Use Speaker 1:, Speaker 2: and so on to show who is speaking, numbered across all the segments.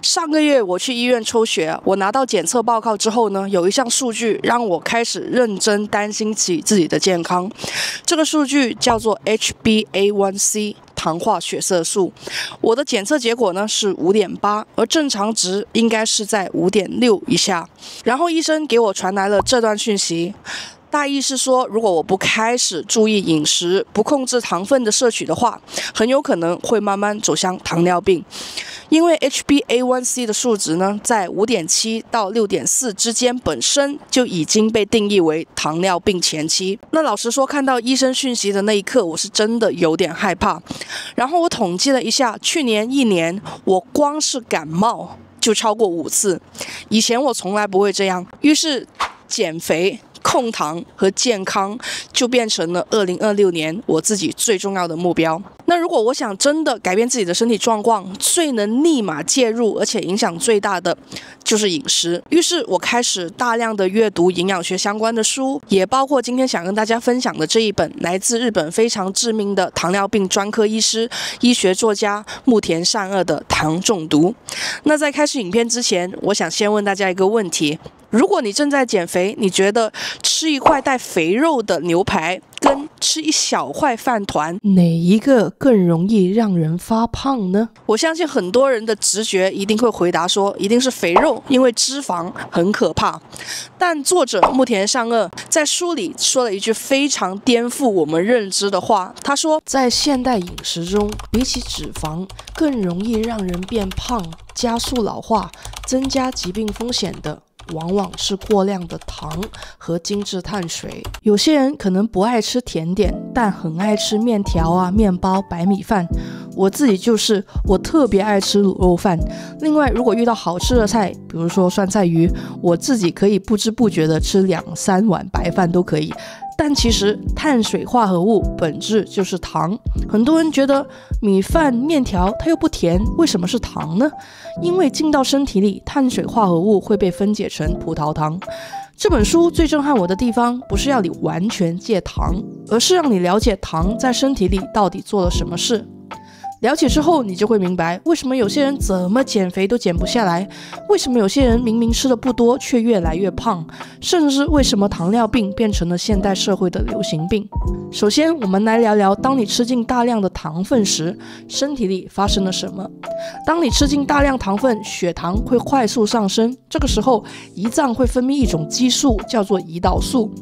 Speaker 1: 上個月我去醫院抽血，我拿到檢測報告之後呢，有一項數據讓我開始認真擔心起自己的健康。這個數據叫做 HbA1c。糖化血色素，我的檢測結果呢是5.8，而正常值應該是在5.6以下。然後醫生給我傳來了這段訊息，大意是說，如果我不開始注意飲食，不控制糖分的攝取的話，很有可能會慢慢走向糖尿病。因為 HbA1c 的數值呢，在5.7到6.4之間，本身就已經被定義為糖尿病前期。那老實說，看到醫生訊息的那一刻，我是真的有點害怕。然後我統計了一下，去年1年我光是感冒就超過5次，以前我從來不會這樣。於是減肥、控糖和健康就變成了2026年我自己最重要的目標。那如果我想真的改变自己的身體狀況，最能立馬介入而且影響最大的就是飲食。於是我開始大量的閱讀營養學相關的書，也包括今天想跟大家分享的這一本來自日本非常知名的糖尿病專科醫師、醫學作家木田善二的《糖中毒》。那在開始影片之前，我想先問大家一個問題：如果你正在減肥，你覺得吃一塊帶肥肉的牛排跟吃一小塊飯糰，哪一個更容易讓人發胖呢？我相信很多人的直覺一定會回答說，一定是肥肉，因為脂肪很可怕。但作者木田善二在書裡說了一句非常顛覆我們認知的話，他說，在現代飲食中，比起脂肪更容易讓人變胖、加速老化、增加疾病風險的，往往是過量的糖和精緻碳水。有些人可能不愛吃甜點，但很愛吃麵條啊、麵包、白米飯。我自己就是，我特別愛吃滷肉飯。另外，如果遇到好吃的菜，比如說酸菜魚，我自己可以不知不覺的吃2-3碗白飯都可以。但其實碳水化合物本質就是糖。很多人覺得米飯、麵條它又不甜，為什麼是糖呢？因為進到身體裡，碳水化合物會被分解成葡萄糖。這本書最震撼我的地方，不是要你完全戒糖，而是讓你了解糖在身體裡到底做了什麼事。了解之後，你就會明白為什麼有些人怎麼減肥都減不下來，為什麼有些人明明吃的不多卻越來越胖，甚至為什麼糖尿病變成了現代社會的流行病。首先，我們來聊聊，當你吃進大量的糖分時，身體裡發生了什麼。當你吃進大量糖分，血糖會快速上升，這個時候胰臟會分泌一種激素，叫做胰島素。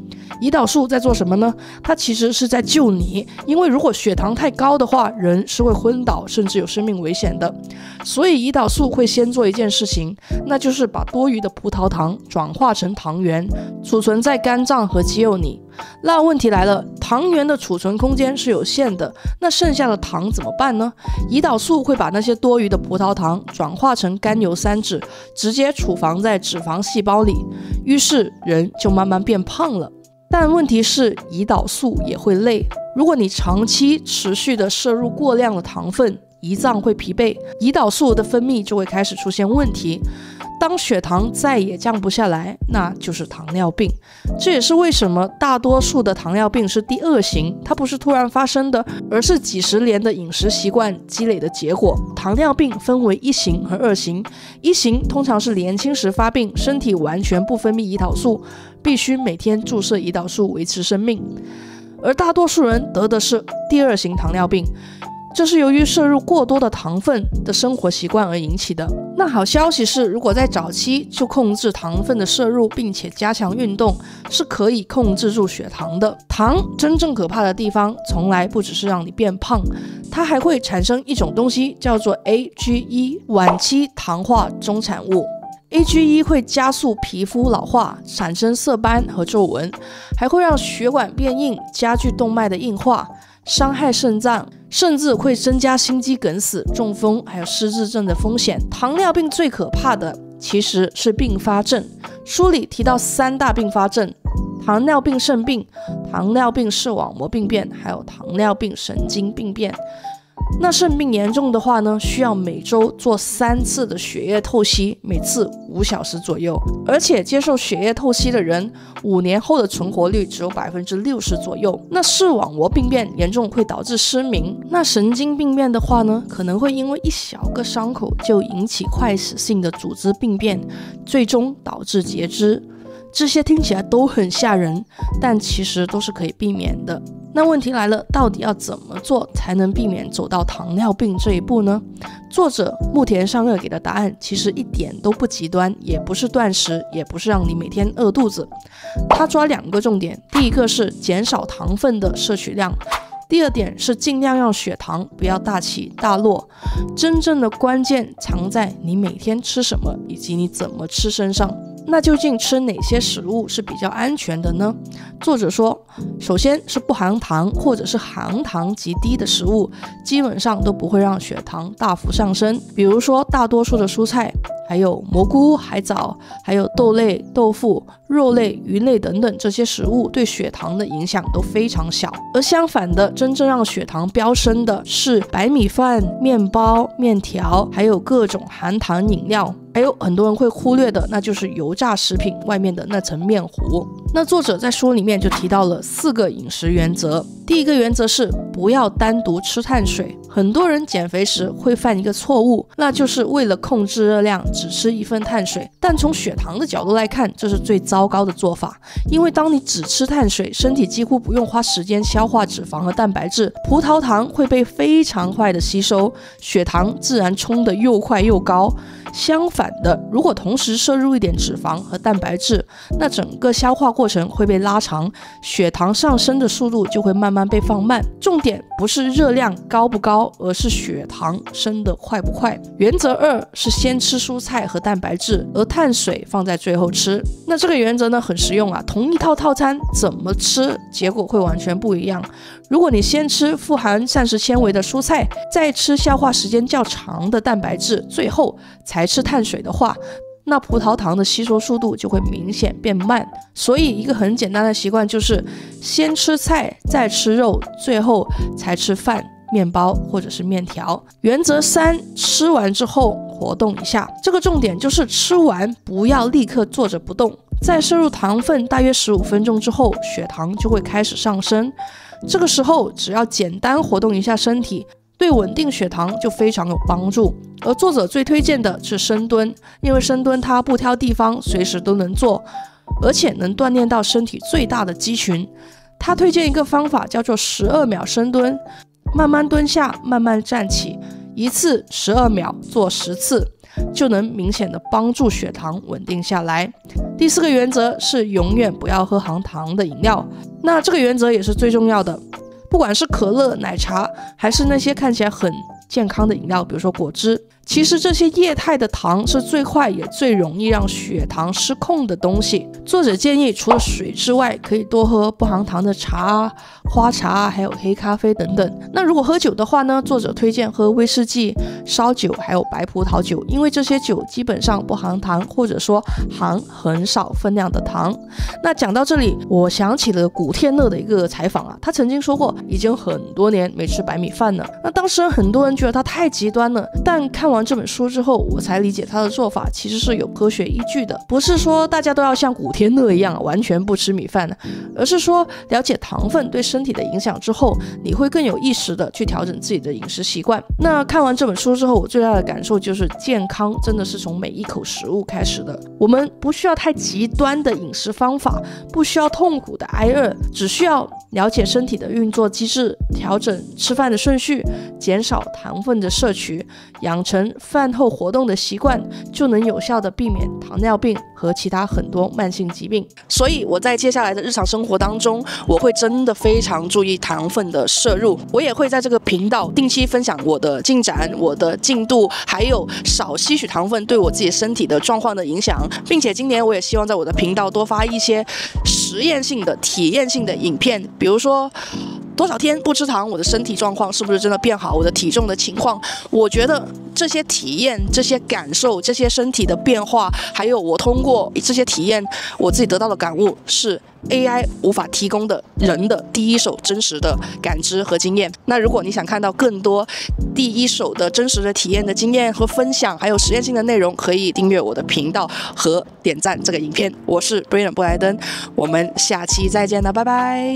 Speaker 1: 胰島素在做什麼呢？它其實是在救你，因為如果血糖太高的話，人是会昏倒，甚至有生命危險的。所以胰島素会先做一件事情，那就是把多余的葡萄糖轉化成糖原，儲存在肝臟和肌肉裡。那問題來了，糖原的儲存空間是有限的，那剩下的糖怎麼辦呢？胰島素會把那些多餘的葡萄糖轉化成甘油三酯，直接儲藏在脂肪細胞裡，於是人就慢慢變胖了。但問題是，胰島素也會累。如果你長期持續的攝入過量的糖分，胰臟會疲憊，胰島素的分泌就會開始出現問題。當血糖再也降不下來，那就是糖尿病。這也是為什麼大多數的糖尿病是第2型，它不是突然發生的，而是幾十年的飲食習慣積累的結果。糖尿病分為1型和2型，1型通常是年輕時發病，身體完全不分泌胰島素，必須每天注射胰島素維持生命。而大多數人得的是第2型糖尿病，這是由於攝入過多的糖分的生活習慣而引起的。那好消息是，如果在早期就控制糖分的攝入，並且加強運動，是可以控制住血糖的。糖真正可怕的地方，從來不只是讓你變胖，它還會產生一種東西，叫做 AGE 晚期糖化終產物。AGE 會加速皮膚老化，產生色斑和皺紋，還會讓血管變硬，加劇動脈的硬化，傷害腎臟，甚至會增加心肌梗死、中風還有失智症的風險。糖尿病最可怕的其實是併發症，書裡提到3大併發症：糖尿病腎病、糖尿病視網膜病變，還有糖尿病神經病變。那腎病嚴重的話呢，需要每周做3次的血液透析，每次5小時左右。而且接受血液透析的人，5年後的存活率只有60%左右。那视网膜病变嚴重會導致失明。那神經病變的話呢，可能會因為一小個傷口就引起壞死性的組織病變，最終導致截肢。這些聽起來都很嚇人，但其實都是可以避免的。那問題來了，到底要怎麼做才能避免走到糖尿病這一步呢？作者木田尚二給的答案其實一點都不極端，也不是斷食，也不是讓你每天餓肚子。他抓2個重點，第一個是減少糖分的攝取量，第二點是盡量讓血糖不要大起大落。真正的關鍵藏在你每天吃什麼以及你怎麼吃身上。那究竟吃哪些食物是比較安全的呢？作者說，首先是不含糖或者是含糖极低的食物，基本上都不會讓血糖大幅上升。比如說大多數的蔬菜，還有蘑菇、海藻，還有豆類、豆腐、肉類、魚類等等，這些食物對血糖的影響都非常小。而相反的，真正讓血糖飆升的是白米飯、麵包、麵條，還有各種含糖飲料。還有很多人會忽略的，那就是油炸食品外面的那層麵糊。那作者在書裡面就提到了4個飲食原則。第一個原則是不要單獨吃碳水。很多人減肥時會犯一個錯誤，那就是為了控制熱量只吃1份碳水。但從血糖的角度來看，這是最糟糕的做法。因為當你只吃碳水，身體幾乎不用花時間消化脂肪和蛋白質，葡萄糖會被非常快的吸收，血糖自然衝得又快又高。相反的，如果同時攝入一點脂肪和蛋白質，那整個消化過程会被拉長，血糖上升的速度就会慢慢被放慢。重點不是熱量高不高，而是血糖升得快不快。原則2是先吃蔬菜和蛋白質，而碳水放在最後吃。那這個原則呢很實用啊，同一套套餐怎麼吃，結果會完全不一樣。如果你先吃富含膳食纖維的蔬菜，再吃消化時間較長的蛋白質，最後才吃碳水的話，那葡萄糖的吸收速度就会明顯變慢。所以一個很簡單的習慣就是先吃菜，再吃肉，最後才吃飯、麵包或者是麵條。原則3，吃完之後活動一下。這個重點就是吃完不要立刻坐着不動，在攝入糖分大約15分鐘之後，血糖就會開始上升。這個時候只要簡單活動一下身體，對穩定血糖就非常有幫助。而作者最推薦的是深蹲，因為深蹲它不挑地方，隨時都能做，而且能鍛鍊到身體最大的肌群。他推薦一個方法叫做12秒深蹲，慢慢蹲下，慢慢站起，一次12秒做10次，就能明顯的幫助血糖穩定下来。第4個原則是永遠不要喝含糖的飲料，那這個原則也是最重要的。不管是可樂、奶茶，還是那些看起來很健康的飲料，比如說果汁，其實这些液態的糖是最快也最容易讓血糖失控的東西。作者建議除了水之外，可以多喝不含糖的茶、花茶，還有黑咖啡等等。那如果喝酒的話呢，作者推薦喝威士忌、燒酒還有白葡萄酒，因為這些酒基本上不含糖，或者說含很少分量的糖。那講到這裡，我想起了古天樂的一個採訪啊，他曾經說過已經很多年沒吃白米飯了。那當時很多人覺得他太極端了，但看完這本書之後，我才理解他的做法其實是有科學依據的，不是說大家都要像古天樂一樣完全不吃米飯，而是說了解糖分對身体的影響之後，你會更有意識的去調整自己的飲食習慣。那看完這本書之後，我最大的感受就是健康真的是從每一口食物開始的。我們不需要太極端的飲食方法，不需要痛苦的挨餓，只需要了解身體的運作機制，調整吃飯的順序，減少糖分的攝取，養成飯後活動的習慣，就能有效的避免糖尿病和其他很多慢性疾病。所以我在接下来的日常生活当中，我会真的非常注意糖分的摄入。我也会在這個頻道定期分享我的進展、我的進度，還有少吸取糖分對我自己身體的狀況的影響。並且今年我也希望在我的頻道多發一些實驗性的、體驗性的影片，比如說多少天不吃糖，我的身體狀況是不是真的變好？我的體重的情況，我覺得這些體驗、這些感受、這些身體的變化，還有我通過這些體驗，我自己得到的感悟，是 AI 無法提供的人的第一手真實的感知和經驗。那如果你想看到更多第一手的真實的體驗的經驗和分享，還有實驗性的內容，可以訂閱我的頻道和點讚這個影片。我是 Brilliant 布萊登，我們下期再見了，拜拜。